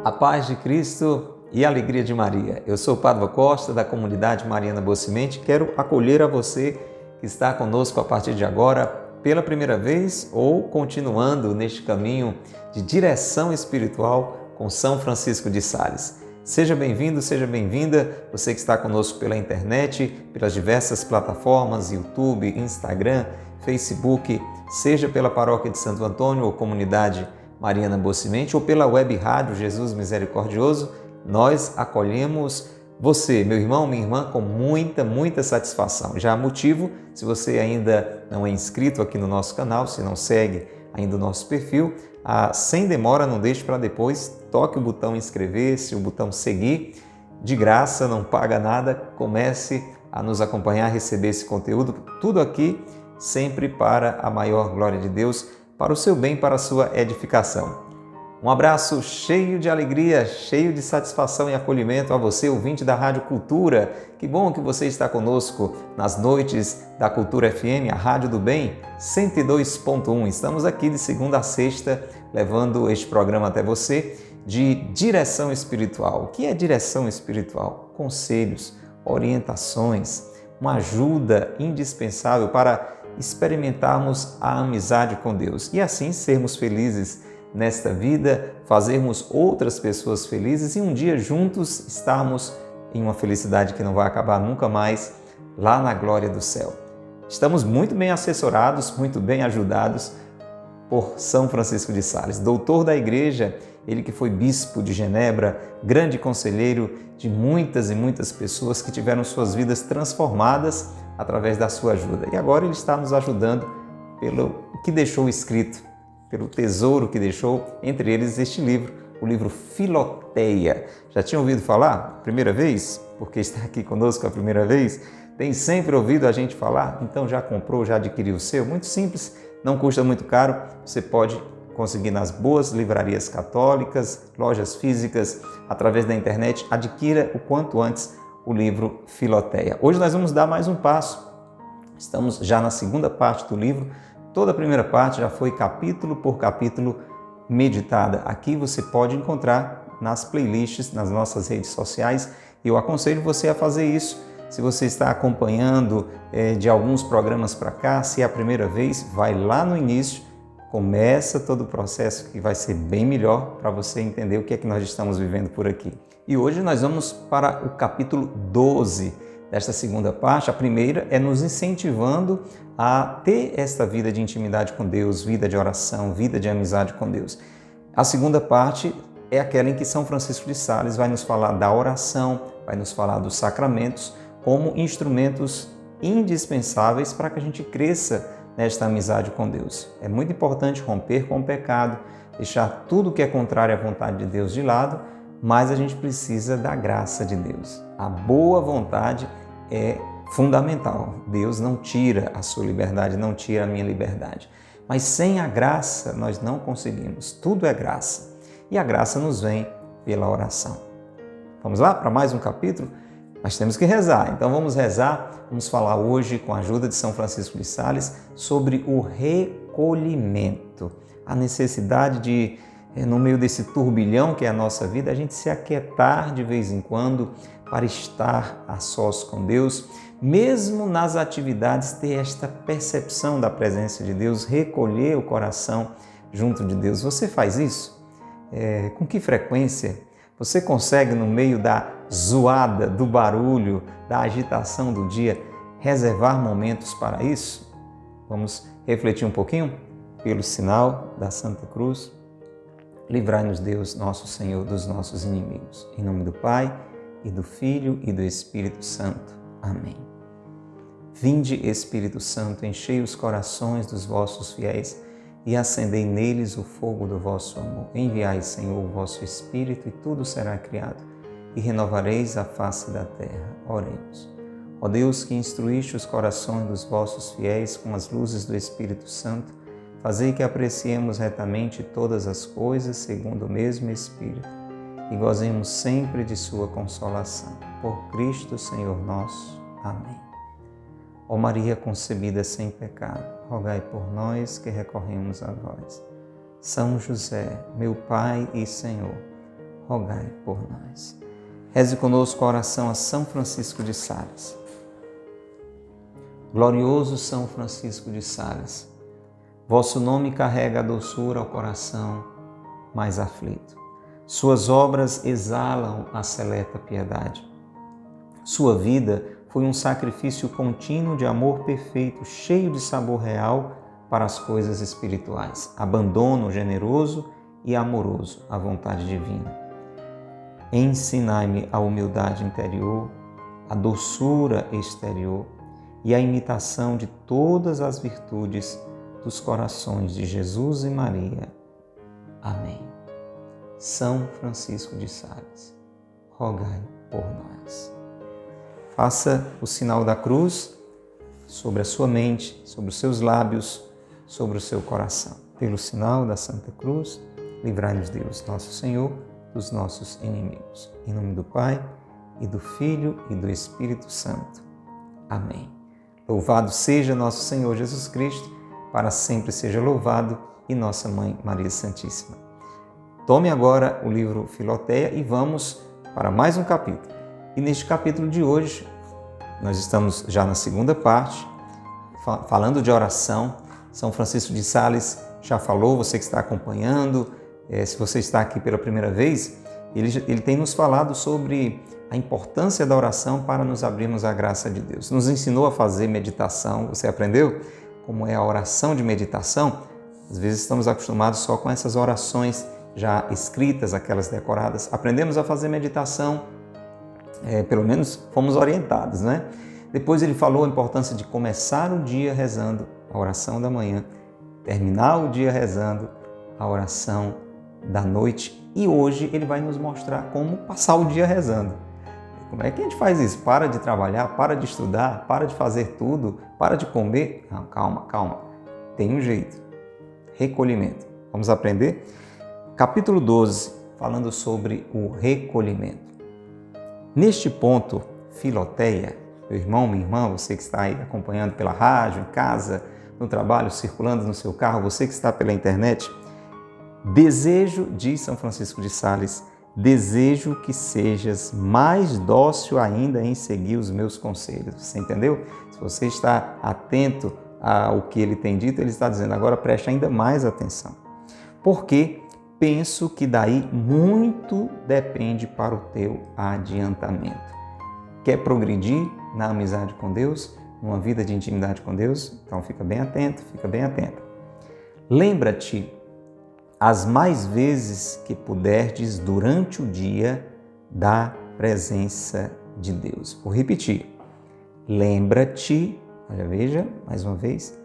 A paz de Cristo e a alegria de Maria. Eu sou o Padre Costa, da comunidade Mariana Boa Semente. Quero acolher a você que está conosco a partir de agora pela primeira vez ou continuando neste caminho de direção espiritual com São Francisco de Sales. Seja bem-vindo, seja bem-vinda, você que está conosco pela internet, pelas diversas plataformas, YouTube, Instagram, Facebook, seja pela Paróquia de Santo Antônio ou Comunidade Mariana Boa Semente ou pela web rádio Jesus Misericordioso, nós acolhemos você, meu irmão, minha irmã, com muita satisfação. Já há motivo, se você ainda não é inscrito aqui no nosso canal, se não segue ainda o nosso perfil, sem demora, não deixe para depois, toque o botão inscrever-se, o botão seguir, de graça, não paga nada, comece a nos acompanhar, receber esse conteúdo, tudo aqui sempre para a maior glória de Deus, para o seu bem, para a sua edificação. Um abraço cheio de alegria, cheio de satisfação e acolhimento a você, ouvinte da Rádio Cultura. Que bom que você está conosco nas noites da Cultura FM, a Rádio do Bem, 102.1. Estamos aqui de segunda a sexta, levando este programa até você de direção espiritual. O que é direção espiritual? Conselhos, orientações, uma ajuda indispensável para experimentarmos a amizade com Deus e assim sermos felizes nesta vida, fazermos outras pessoas felizes e um dia juntos estarmos em uma felicidade que não vai acabar nunca mais, lá na glória do céu. Estamos muito bem assessorados, muito bem ajudados por São Francisco de Sales, doutor da Igreja, ele que foi bispo de Genebra, grande conselheiro de muitas e muitas pessoas que tiveram suas vidas transformadas através da sua ajuda. E agora ele está nos ajudando pelo que deixou escrito, pelo tesouro que deixou, entre eles este livro, o livro Filoteia. Já tinha ouvido falar? Primeira vez? Porque está aqui conosco a primeira vez? Tem sempre ouvido a gente falar? Então já comprou, já adquiriu o seu? Muito simples, não custa muito caro, você pode conseguir nas boas livrarias católicas, lojas físicas, através da internet, adquira o quanto antes o livro Filoteia. Hoje nós vamos dar mais um passo, estamos já na segunda parte do livro, toda a primeira parte já foi capítulo por capítulo meditada. Aqui você pode encontrar nas playlists, nas nossas redes sociais, e eu aconselho você a fazer isso. Se você está acompanhando de alguns programas para cá, se é a primeira vez, vai lá no início, começa todo o processo que vai ser bem melhor para você entender o que é que nós estamos vivendo por aqui. E hoje nós vamos para o capítulo 12 desta segunda parte. A primeira é nos incentivando a ter esta vida de intimidade com Deus, vida de oração, vida de amizade com Deus. A segunda parte é aquela em que São Francisco de Sales vai nos falar da oração, vai nos falar dos sacramentos como instrumentos indispensáveis para que a gente cresça nesta amizade com Deus. É muito importante romper com o pecado, deixar tudo que é contrário à vontade de Deus de lado, mas a gente precisa da graça de Deus. A boa vontade é fundamental. Deus não tira a sua liberdade, não tira a minha liberdade. Mas sem a graça nós não conseguimos. Tudo é graça. E a graça nos vem pela oração. Vamos lá para mais um capítulo? Nós temos que rezar, então vamos rezar, vamos falar hoje com a ajuda de São Francisco de Sales sobre o recolhimento, a necessidade de, no meio desse turbilhão que é a nossa vida, a gente se aquietar de vez em quando para estar a sós com Deus, mesmo nas atividades ter esta percepção da presença de Deus, recolher o coração junto de Deus. Você faz isso? Com que frequência? Você consegue, no meio da zoada, do barulho, da agitação do dia, reservar momentos para isso? Vamos refletir um pouquinho? Pelo sinal da Santa Cruz, livrai-nos Deus, nosso Senhor, dos nossos inimigos. Em nome do Pai, e do Filho, e do Espírito Santo. Amém. Vinde, Espírito Santo, enchei os corações dos vossos fiéis, e acendei neles o fogo do vosso amor. Enviai, Senhor, o vosso Espírito, e tudo será criado, e renovareis a face da terra. Oremos. Ó Deus, que instruíste os corações dos vossos fiéis com as luzes do Espírito Santo, fazei que apreciemos retamente todas as coisas segundo o mesmo Espírito, e gozemos sempre de sua consolação. Por Cristo, Senhor nosso. Amém. Ó Maria concebida sem pecado, rogai por nós que recorremos a vós. São José, meu Pai e Senhor, rogai por nós. Reze conosco a oração a São Francisco de Sales. Glorioso São Francisco de Sales, vosso nome carrega a doçura ao coração mais aflito. Suas obras exalam a seleta piedade. Sua vida foi um sacrifício contínuo de amor perfeito, cheio de sabor real para as coisas espirituais. Abandono generoso e amoroso à vontade divina. Ensinai-me a humildade interior, a doçura exterior e a imitação de todas as virtudes dos corações de Jesus e Maria. Amém. São Francisco de Sales, rogai por nós. Faça o sinal da cruz sobre a sua mente, sobre os seus lábios, sobre o seu coração. Pelo sinal da Santa Cruz, livrai-nos Deus, nosso Senhor, dos nossos inimigos. Em nome do Pai, e do Filho, e do Espírito Santo. Amém. Louvado seja nosso Senhor Jesus Cristo, para sempre seja louvado, e nossa Mãe Maria Santíssima. Tome agora o livro Filoteia e vamos para mais um capítulo. E neste capítulo de hoje, nós estamos já na segunda parte, falando de oração. São Francisco de Sales já falou, você que está acompanhando, se você está aqui pela primeira vez, ele tem nos falado sobre a importância da oração para nos abrirmos à graça de Deus. Nos ensinou a fazer meditação, você aprendeu como é a oração de meditação? Às vezes estamos acostumados só com essas orações já escritas, aquelas decoradas. Aprendemos a fazer meditação, pelo menos fomos orientados, né? Depois ele falou a importância de começar o dia rezando a oração da manhã, terminar o dia rezando a oração da noite, e hoje ele vai nos mostrar como passar o dia rezando. Como é que a gente faz isso? Para de trabalhar, para de estudar, para de fazer tudo, para de comer? Não, calma. Tem um jeito. Recolhimento. Vamos aprender? Capítulo 12, falando sobre o recolhimento. Neste ponto, Filoteia, meu irmão, minha irmã, você que está aí acompanhando pela rádio, em casa, no trabalho, circulando no seu carro, você que está pela internet, desejo, diz São Francisco de Sales, desejo que sejas mais dócil ainda em seguir os meus conselhos. Você entendeu? Se você está atento ao que ele tem dito, ele está dizendo, agora preste ainda mais atenção. Porque penso que daí muito depende para o teu adiantamento. Quer progredir na amizade com Deus, numa vida de intimidade com Deus? Então fica bem atento, fica bem atenta. Lembra-te as mais vezes que puderdes durante o dia da presença de Deus. Vou repetir. Lembra-te, olha, veja, mais uma vez,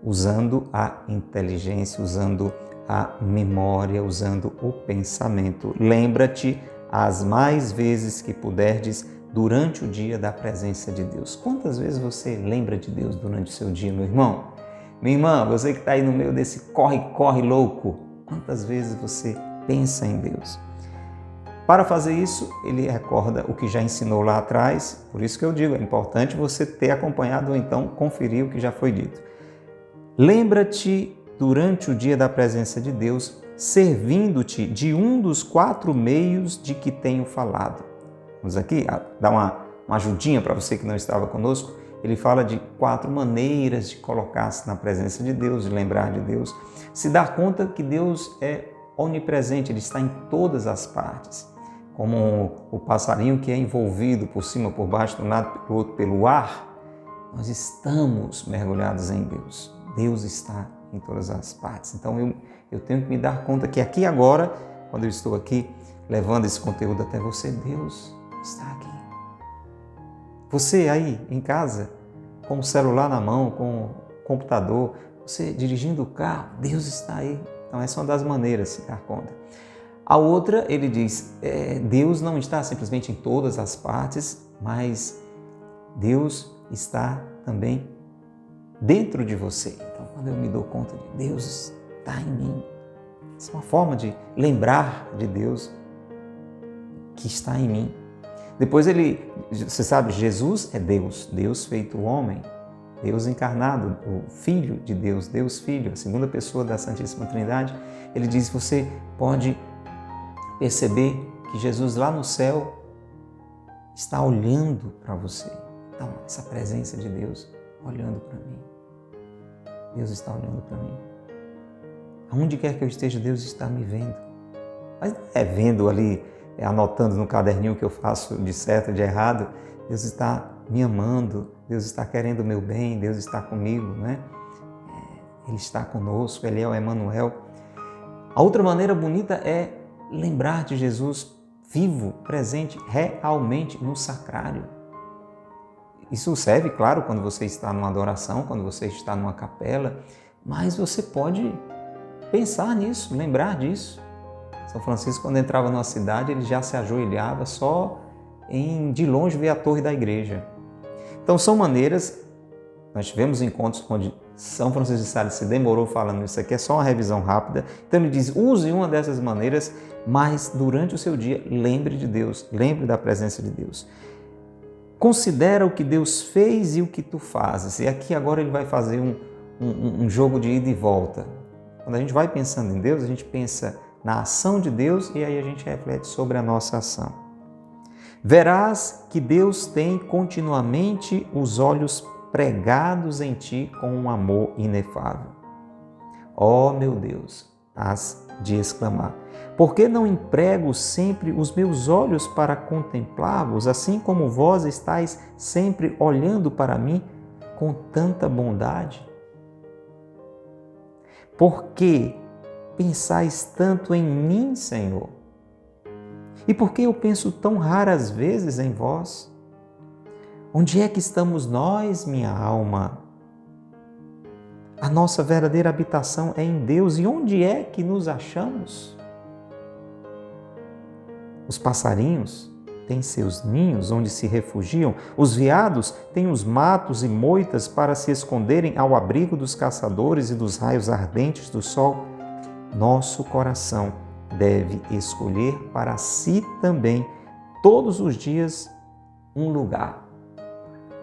usando a inteligência, usando a memória, usando o pensamento. Lembra-te as mais vezes que puderdes durante o dia da presença de Deus. Quantas vezes você lembra de Deus durante o seu dia, meu irmão? Minha irmã, você que está aí no meio desse corre-corre louco, quantas vezes você pensa em Deus? Para fazer isso, ele recorda o que já ensinou lá atrás, por isso que eu digo, é importante você ter acompanhado ou então conferir o que já foi dito. Lembra-te durante o dia da presença de Deus, servindo-te de um dos 4 meios de que tenho falado. Vamos aqui dar uma ajudinha para você que não estava conosco. Ele fala de 4 maneiras de colocar-se na presença de Deus, de lembrar de Deus. Se dar conta que Deus é onipresente, Ele está em todas as partes. Como o passarinho que é envolvido por cima, por baixo, de um lado pelo outro, pelo ar, nós estamos mergulhados em Deus. Deus está em todas as partes. Então eu tenho que me dar conta que aqui agora, quando eu estou aqui levando esse conteúdo até você, Deus está aqui. Você aí em casa, com o celular na mão, com o computador, você dirigindo o carro, Deus está aí. Então essa é uma das maneiras de se dar conta. A outra, ele diz, Deus não está simplesmente em todas as partes, mas Deus está também dentro de você. Então quando eu me dou conta de Deus está em mim, essa é uma forma de lembrar de Deus que está em mim. Depois você sabe, Jesus é Deus, Deus feito homem, Deus encarnado, o Filho de Deus, Deus Filho, a segunda pessoa da Santíssima Trindade. Ele diz, você pode perceber que Jesus lá no céu está olhando para você. Então, essa presença de Deus olhando para mim. Deus está olhando para mim. Aonde quer que eu esteja, Deus está me vendo. Mas não é vendo ali, anotando no caderninho que eu faço de certo, de errado. Deus está me amando, Deus está querendo o meu bem, Deus está comigo, né? Ele está conosco, Ele é o Emanuel. A outra maneira bonita é lembrar de Jesus vivo, presente, realmente no sacrário. Isso serve, claro, quando você está numa adoração, quando você está numa capela, mas você pode pensar nisso, lembrar disso. São Francisco, quando entrava numa cidade, ele já se ajoelhava só em de longe ver a torre da igreja. Então são maneiras, nós tivemos encontros onde São Francisco de Sales se demorou falando isso aqui, é só uma revisão rápida. Então ele diz, use uma dessas maneiras, mas durante o seu dia, lembre de Deus, lembre da presença de Deus. Considera o que Deus fez e o que tu fazes. E aqui agora ele vai fazer um jogo de ida e volta. Quando a gente vai pensando em Deus, a gente pensa na ação de Deus e aí a gente reflete sobre a nossa ação. Verás que Deus tem continuamente os olhos pregados em ti com um amor inefável. Ó meu Deus, hás de exclamar, por que não emprego sempre os meus olhos para contemplá-vos, assim como vós estáis sempre olhando para mim com tanta bondade? Por que pensais tanto em mim, Senhor? E por que eu penso tão raras vezes em vós? Onde é que estamos nós, minha alma? A nossa verdadeira habitação é em Deus. E onde é que nos achamos? Os passarinhos têm seus ninhos onde se refugiam. Os veados têm os matos e moitas para se esconderem ao abrigo dos caçadores e dos raios ardentes do sol. Nosso coração deve escolher para si também, todos os dias, um lugar.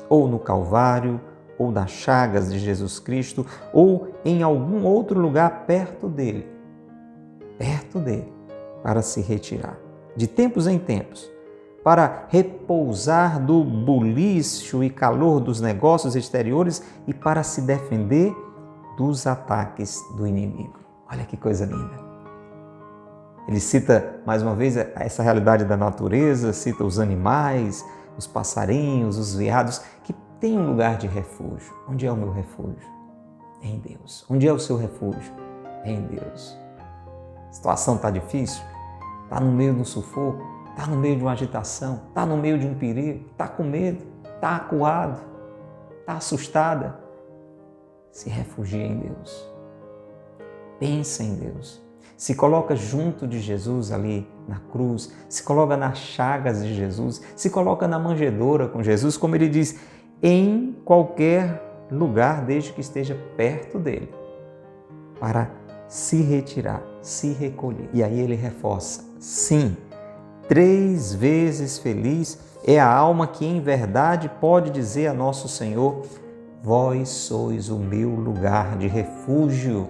Ou no Calvário, ou nas chagas de Jesus Cristo, ou em algum outro lugar perto dele, para se retirar, de tempos em tempos, para repousar do buliço e calor dos negócios exteriores e para se defender dos ataques do inimigo. Olha que coisa linda! Ele cita, mais uma vez, essa realidade da natureza, cita os animais, os passarinhos, os veados, que tem um lugar de refúgio. Onde é o meu refúgio? É em Deus. Onde é o seu refúgio? É em Deus. A situação está difícil? Está no meio de um sufoco? Está no meio de uma agitação? Está no meio de um perigo? Está com medo? Está acuado? Está assustada? Se refugia em Deus. Pensa em Deus. Se coloca junto de Jesus ali na cruz, se coloca nas chagas de Jesus, se coloca na manjedoura com Jesus, como ele diz, em qualquer lugar, desde que esteja perto dele, para se retirar, se recolher. E aí ele reforça, sim, 3 vezes feliz é a alma que em verdade pode dizer a nosso Senhor, vós sois o meu lugar de refúgio,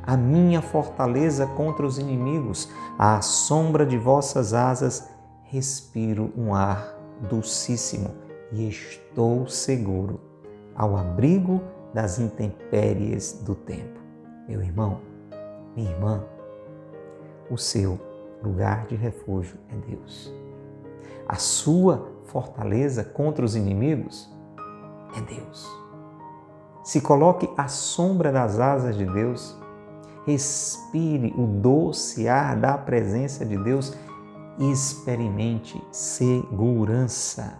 a minha fortaleza contra os inimigos, à sombra de vossas asas, respiro um ar dulcíssimo e estou seguro, ao abrigo das intempéries do tempo. Meu irmão, minha irmã, o seu lugar de refúgio é Deus. A sua fortaleza contra os inimigos é Deus. Se coloque à sombra das asas de Deus, respire o doce ar da presença de Deus e experimente segurança,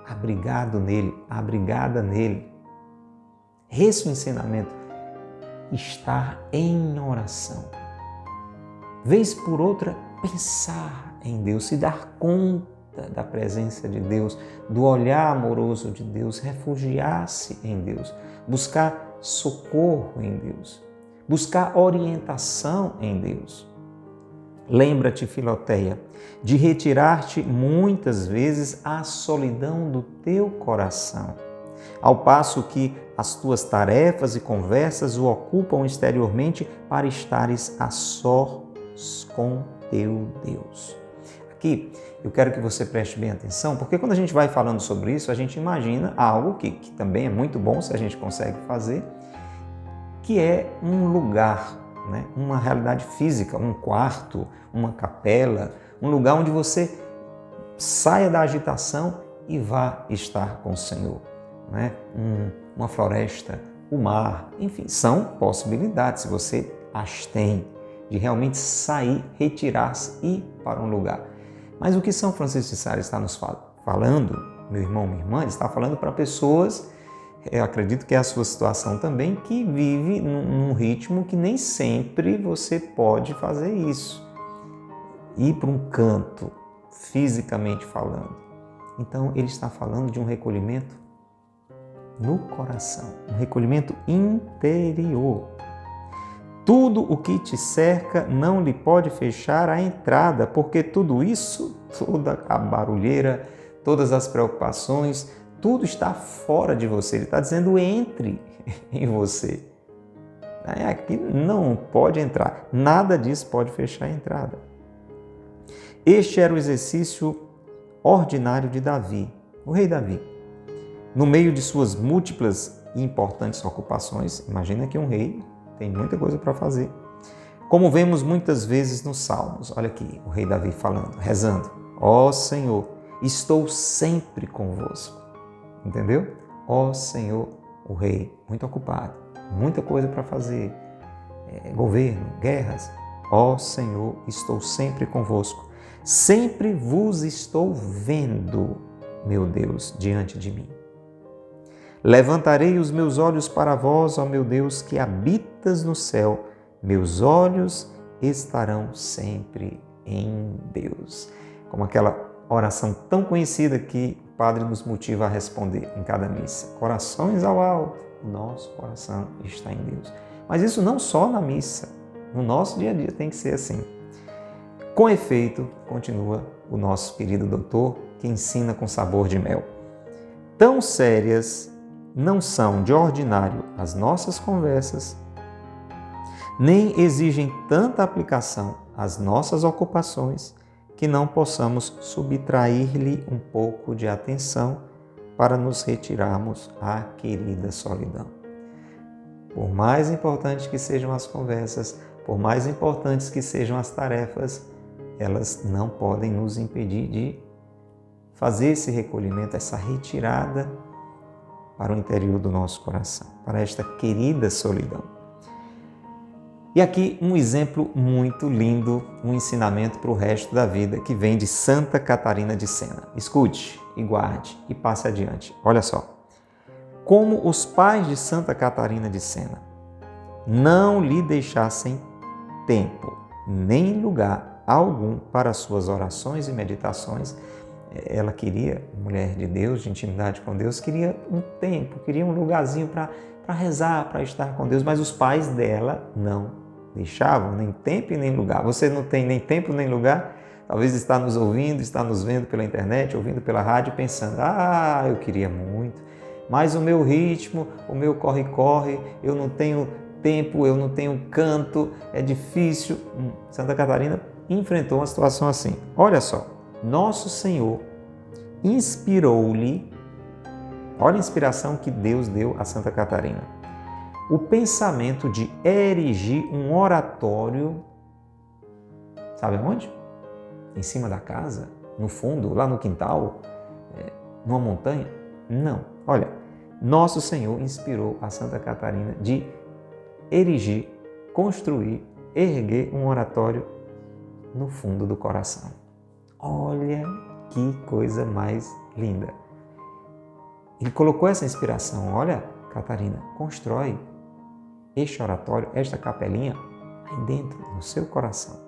abrigado nele, abrigada nele. Esse é o ensinamento, estar em oração. Vez por outra, pensar em Deus, se dar conta da presença de Deus, do olhar amoroso de Deus, refugiar-se em Deus, buscar socorro em Deus, buscar orientação em Deus. Lembra-te, Filoteia, de retirar-te muitas vezes à solidão do teu coração, ao passo que as tuas tarefas e conversas o ocupam exteriormente para estares a sós com teu Deus. aqui, eu quero que você preste bem atenção, porque quando a gente vai falando sobre isso, a gente imagina algo que também é muito bom se a gente consegue fazer, que é um lugar, né? Uma realidade física, um quarto, uma capela, um lugar onde você saia da agitação e vá estar com o Senhor, né? Uma floresta, o mar, enfim, são possibilidades, se você as tem, de realmente sair, retirar-se e ir para um lugar. Mas o que São Francisco de Sales está nos falando, meu irmão, minha irmã, ele está falando para pessoas, eu acredito que é a sua situação também, que vive num ritmo que nem sempre você pode fazer isso. Ir para um canto, fisicamente falando. Então, ele está falando de um recolhimento no coração, um recolhimento interior. Tudo o que te cerca não lhe pode fechar a entrada, porque tudo isso, toda a barulheira, todas as preocupações, tudo está fora de você. Ele está dizendo, entre em você. Aqui não pode entrar, nada disso pode fechar a entrada. Este era o exercício ordinário de Davi, o rei Davi. No meio de suas múltiplas e importantes ocupações, imagina que um rei tem muita coisa para fazer. Como vemos muitas vezes nos Salmos, olha aqui o rei Davi falando, rezando, ó Senhor, estou sempre convosco. Entendeu? Ó Senhor, o rei, muito ocupado, muita coisa para fazer, governo, guerras. Ó Senhor, estou sempre convosco. Sempre vos estou vendo, meu Deus, diante de mim. Levantarei os meus olhos para vós, ó meu Deus, que habitas no céu. Meus olhos estarão sempre em Deus. Como aquela oração tão conhecida que o Padre nos motiva a responder em cada missa. Corações ao alto, nosso coração está em Deus. Mas isso não só na missa, no nosso dia a dia tem que ser assim. Com efeito, continua o nosso querido doutor, que ensina com sabor de mel. Tão sérias não são de ordinário as nossas conversas, nem exigem tanta aplicação às nossas ocupações, que não possamos subtrair-lhe um pouco de atenção para nos retirarmos à querida solidão. Por mais importantes que sejam as conversas, por mais importantes que sejam as tarefas, elas não podem nos impedir de fazer esse recolhimento, essa retirada para o interior do nosso coração, para esta querida solidão. E aqui um exemplo muito lindo, um ensinamento para o resto da vida, que vem de Santa Catarina de Sena. Escute e guarde e passe adiante. Olha só. Como os pais de Santa Catarina de Sena não lhe deixassem tempo nem lugar algum para suas orações e meditações, ela queria, mulher de Deus, de intimidade com Deus, queria um tempo, queria um lugarzinho para rezar, para estar com Deus, mas os pais dela não deixavam nem tempo e nem lugar. Você não tem nem tempo nem lugar? Talvez está nos ouvindo, está nos vendo pela internet, ouvindo pela rádio, pensando, eu queria muito, mas o meu ritmo, o meu corre-corre, eu não tenho tempo, eu não tenho canto, é difícil. Santa Catarina enfrentou uma situação assim. Olha só, Nosso Senhor inspirou-lhe, olha a inspiração que Deus deu a Santa Catarina, o pensamento de erigir um oratório, sabe onde? Em cima da casa, no fundo, lá no quintal, numa montanha? Não. Olha, Nosso Senhor inspirou a Santa Catarina de erigir, construir, erguer um oratório no fundo do coração. Olha que coisa mais linda. Ele colocou essa inspiração. Olha, Catarina, constrói este oratório, esta capelinha, aí dentro, no seu coração,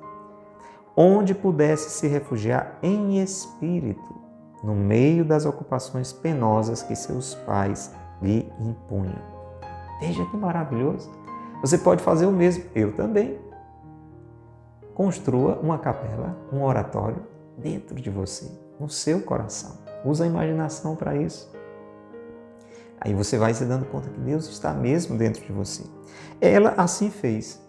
onde pudesse se refugiar em espírito, no meio das ocupações penosas que seus pais lhe impunham. Veja que maravilhoso. Você pode fazer o mesmo, eu também. Construa uma capela, um oratório dentro de você, no seu coração. Usa a imaginação para isso. Aí você vai se dando conta que Deus está mesmo dentro de você. Ela assim fez.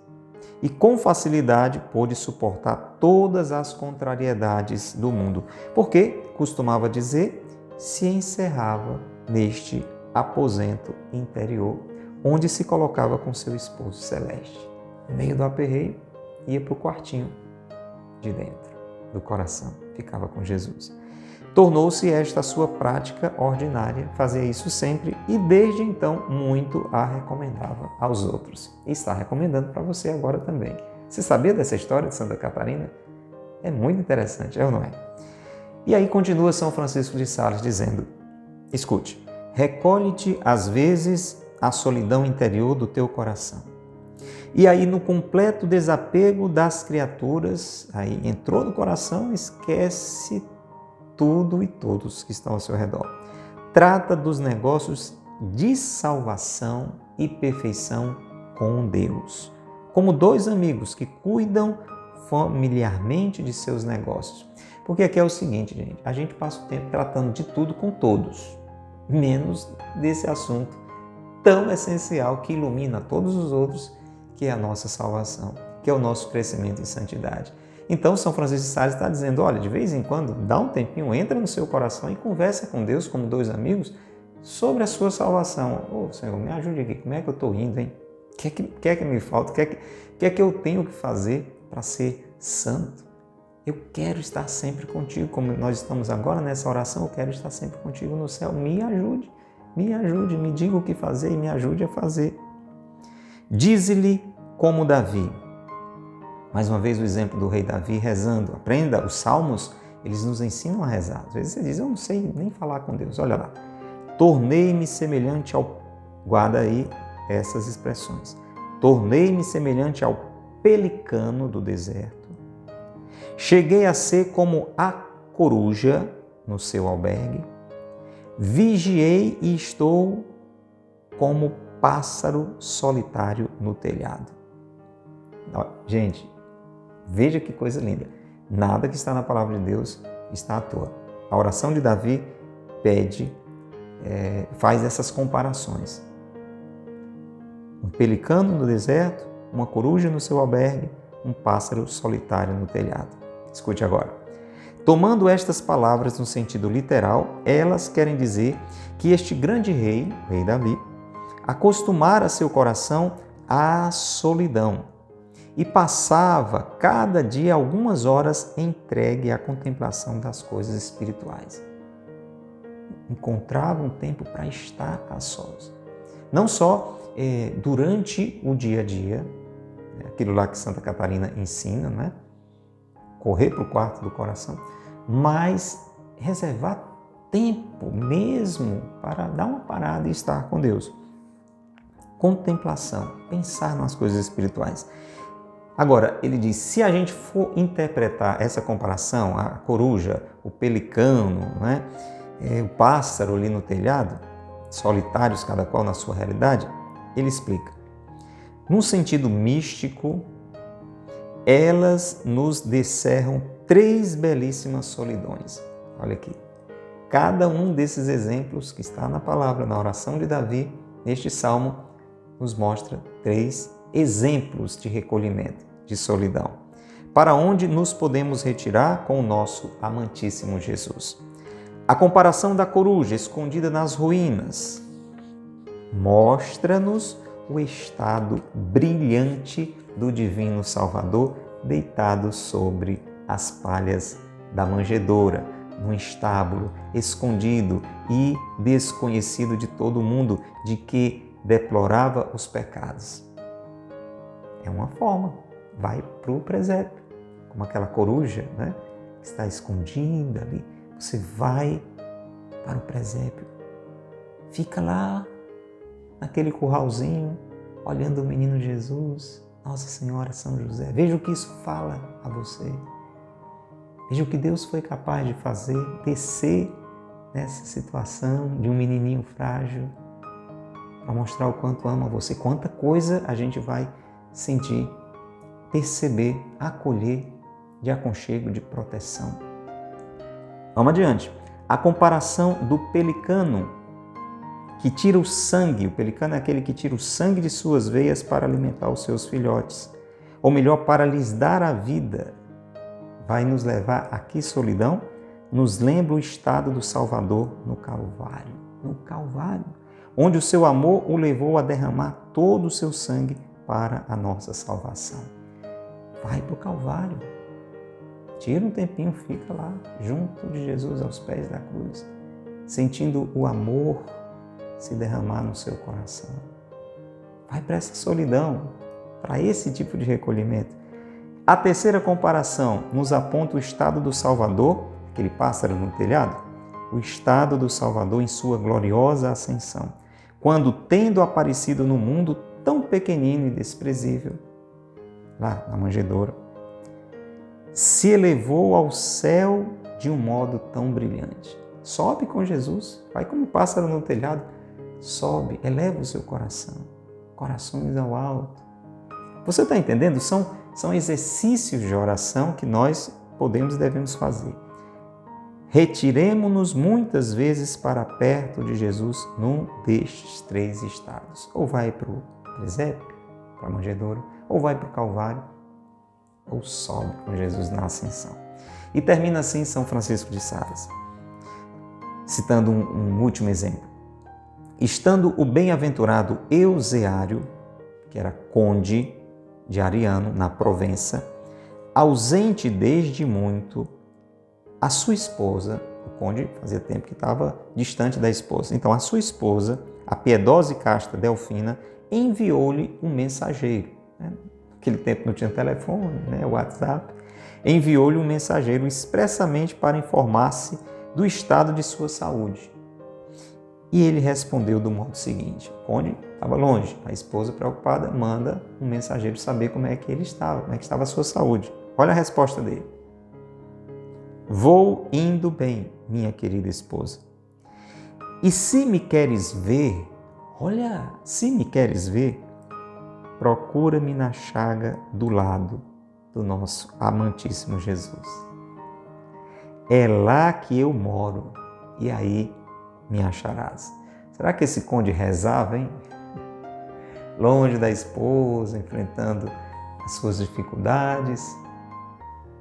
e com facilidade pôde suportar todas as contrariedades do mundo, porque, costumava dizer, se encerrava neste aposento interior, onde se colocava com seu esposo celeste. No meio do aperreio, ia para o quartinho de dentro do coração, ficava com Jesus. Tornou-se esta a sua prática ordinária, fazia isso sempre e desde então muito a recomendava aos outros. E está recomendando para você agora também. Você sabia dessa história de Santa Catarina? É muito interessante, é ou não é? E aí continua São Francisco de Sales dizendo, escute, recolhe-te às vezes a solidão interior do teu coração. E aí no completo desapego das criaturas, aí entrou no coração, esquece tudo e todos que estão ao seu redor. Trata dos negócios de salvação e perfeição com Deus, como dois amigos que cuidam familiarmente de seus negócios. Porque aqui é o seguinte, gente, a gente passa o tempo tratando de tudo com todos, menos desse assunto tão essencial que ilumina todos os outros, que é a nossa salvação, que é o nosso crescimento em santidade. Então, São Francisco de Sales está dizendo, olha, de vez em quando, dá um tempinho, entra no seu coração e conversa com Deus, como dois amigos, sobre a sua salvação. Ô, Senhor, me ajude aqui, como é que eu estou indo, hein? O que é que me falta? O que é que eu tenho que fazer para ser santo? Eu quero estar sempre contigo, como nós estamos agora nessa oração, eu quero estar sempre contigo no céu. Me ajude, me diga o que fazer e me ajude a fazer. Dize-lhe como Davi. Mais uma vez o exemplo do rei Davi rezando. Aprenda, os salmos, eles nos ensinam a rezar. Às vezes você diz, eu não sei nem falar com Deus. Olha lá. Tornei-me semelhante ao... Guarda aí essas expressões. Tornei-me semelhante ao pelicano do deserto. Cheguei a ser como a coruja no seu albergue. Vigiei e estou como pássaro solitário no telhado. Gente, veja que coisa linda. Nada que está na palavra de Deus está à toa. A oração de Davi pede, faz essas comparações. Um pelicano no deserto, uma coruja no seu albergue, um pássaro solitário no telhado. Escute agora. Tomando estas palavras no sentido literal, elas querem dizer que este grande rei, o rei Davi, acostumara seu coração à solidão e passava cada dia algumas horas entregue à contemplação das coisas espirituais. Encontrava um tempo para estar a sós. Não só durante o dia a dia, aquilo lá que Santa Catarina ensina, né? Correr para o quarto do coração, mas reservar tempo mesmo para dar uma parada e estar com Deus. Contemplação, pensar nas coisas espirituais. Agora, ele diz, se a gente for interpretar essa comparação, a coruja, o pelicano, né, o pássaro ali no telhado, solitários cada qual na sua realidade, ele explica. Num sentido místico, elas nos descerram 3 belíssimas solidões. Olha aqui. Cada um desses exemplos que está na palavra, na oração de Davi, neste salmo, nos mostra 3 exemplos de recolhimento, de solidão, para onde nos podemos retirar com o nosso amantíssimo Jesus. A comparação da coruja escondida nas ruínas mostra-nos o estado brilhante do Divino Salvador deitado sobre as palhas da manjedoura, num estábulo, escondido e desconhecido de todo mundo, de que deplorava os pecados. É uma forma, vai para o presépio, como aquela coruja, né, que está escondida ali. Você vai para o presépio, fica lá naquele curralzinho, olhando o menino Jesus, Nossa Senhora, São José. Veja o que isso fala a você. Veja o que Deus foi capaz de fazer, descer nessa situação de um menininho frágil, para mostrar o quanto ama você. Quanta coisa a gente vai sentir, perceber, acolher de aconchego, de proteção. Vamos adiante. A comparação do pelicano que tira o sangue. O pelicano é aquele que tira o sangue de suas veias para alimentar os seus filhotes. ou melhor, para lhes dar a vida, vai nos levar a que solidão? Nos lembra o estado do Salvador no Calvário. No Calvário, onde o seu amor o levou a derramar todo o seu sangue para a nossa salvação. Vai para o Calvário. Tira um tempinho, fica lá, junto de Jesus aos pés da cruz, sentindo o amor se derramar no seu coração. Vai para essa solidão, para esse tipo de recolhimento. A terceira comparação nos aponta o estado do Salvador, aquele pássaro no telhado, o estado do Salvador em sua gloriosa ascensão, quando, tendo aparecido no mundo tão pequenino e desprezível, lá na manjedoura, se elevou ao céu de um modo tão brilhante. Sobe com Jesus, vai como pássaro no telhado, sobe, eleva o seu coração, corações ao alto. Você está entendendo? São exercícios de oração que nós podemos e devemos fazer. Retiremo-nos muitas vezes para perto de Jesus num destes três estados. Ou vai para o presépio, para a manjedoura, ou vai para o Calvário, ou sobe com Jesus na ascensão. E termina assim São Francisco de Sales, citando um último exemplo. Estando o bem-aventurado Euseário, que era conde de Ariano, na Provença, ausente desde muito, a sua esposa, o conde fazia tempo que estava distante da esposa, então a sua esposa, a piedosa e casta Delfina, enviou-lhe um mensageiro. Naquele tempo não tinha telefone, WhatsApp. Enviou-lhe um mensageiro expressamente para informar-se do estado de sua saúde. E ele respondeu do modo seguinte: o conde estava longe, a esposa preocupada manda um mensageiro saber como é que ele estava, como é que estava a sua saúde. Olha a resposta dele: vou indo bem, minha querida esposa. E se me queres ver, procura-me na chaga do lado do nosso amantíssimo Jesus. É lá que eu moro e aí me acharás. Será que esse conde rezava, hein? Longe da esposa, enfrentando as suas dificuldades,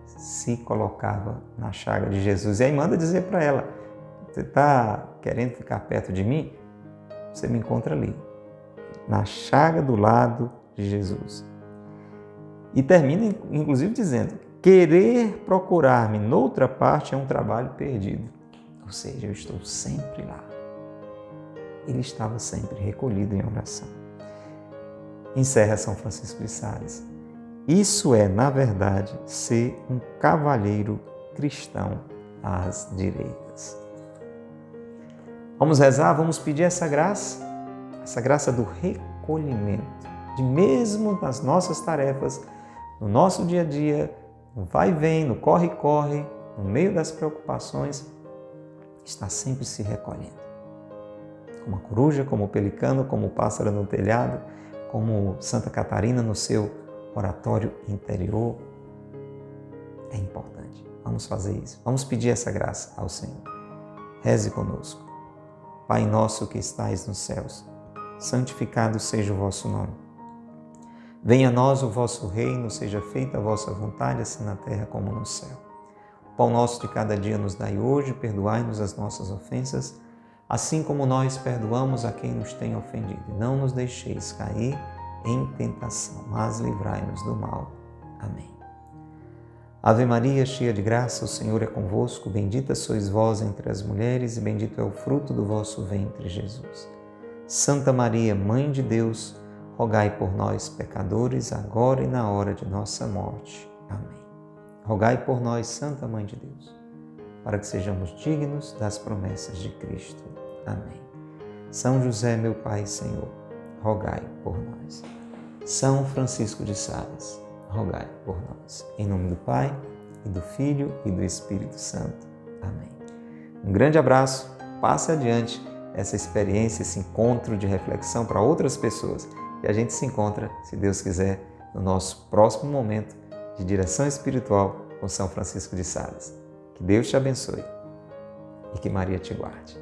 se colocava na chaga de Jesus. E aí manda dizer para ela: você está querendo ficar perto de mim? Você me encontra ali, na chaga do lado de Jesus. E termina, inclusive, dizendo: querer procurar-me noutra parte é um trabalho perdido. Ou seja, eu estou sempre lá. Ele estava sempre recolhido em oração. Encerra São Francisco de Sales. Isso é, na verdade, ser um cavalheiro cristão às direitas. Vamos rezar, vamos pedir essa graça do recolhimento, de mesmo nas nossas tarefas, no nosso dia a dia, no vai e vem, no corre-corre, no meio das preocupações, está sempre se recolhendo. Como a coruja, como o pelicano, como o pássaro no telhado, como Santa Catarina no seu oratório interior. É importante. Vamos fazer isso. Vamos pedir essa graça ao Senhor. Reze conosco. Pai nosso que estais nos céus, santificado seja o vosso nome. Venha a nós o vosso reino, seja feita a vossa vontade, assim na terra como no céu. O pão nosso de cada dia nos dai hoje, perdoai-nos as nossas ofensas, assim como nós perdoamos a quem nos tem ofendido. E não nos deixeis cair em tentação, mas livrai-nos do mal. Amém. Ave Maria, cheia de graça, o Senhor é convosco, bendita sois vós entre as mulheres e bendito é o fruto do vosso ventre, Jesus. Santa Maria, Mãe de Deus, rogai por nós, pecadores, agora e na hora de nossa morte. Amém. Rogai por nós, Santa Mãe de Deus, para que sejamos dignos das promessas de Cristo. Amém. São José, meu Pai e Senhor, rogai por nós. São Francisco de Sales, rogai por nós. Em nome do Pai, e do Filho, e do Espírito Santo. Amém. Um grande abraço, passe adiante essa experiência, esse encontro de reflexão para outras pessoas. E a gente se encontra, se Deus quiser, no nosso próximo momento de direção espiritual com São Francisco de Sales. Que Deus te abençoe e que Maria te guarde.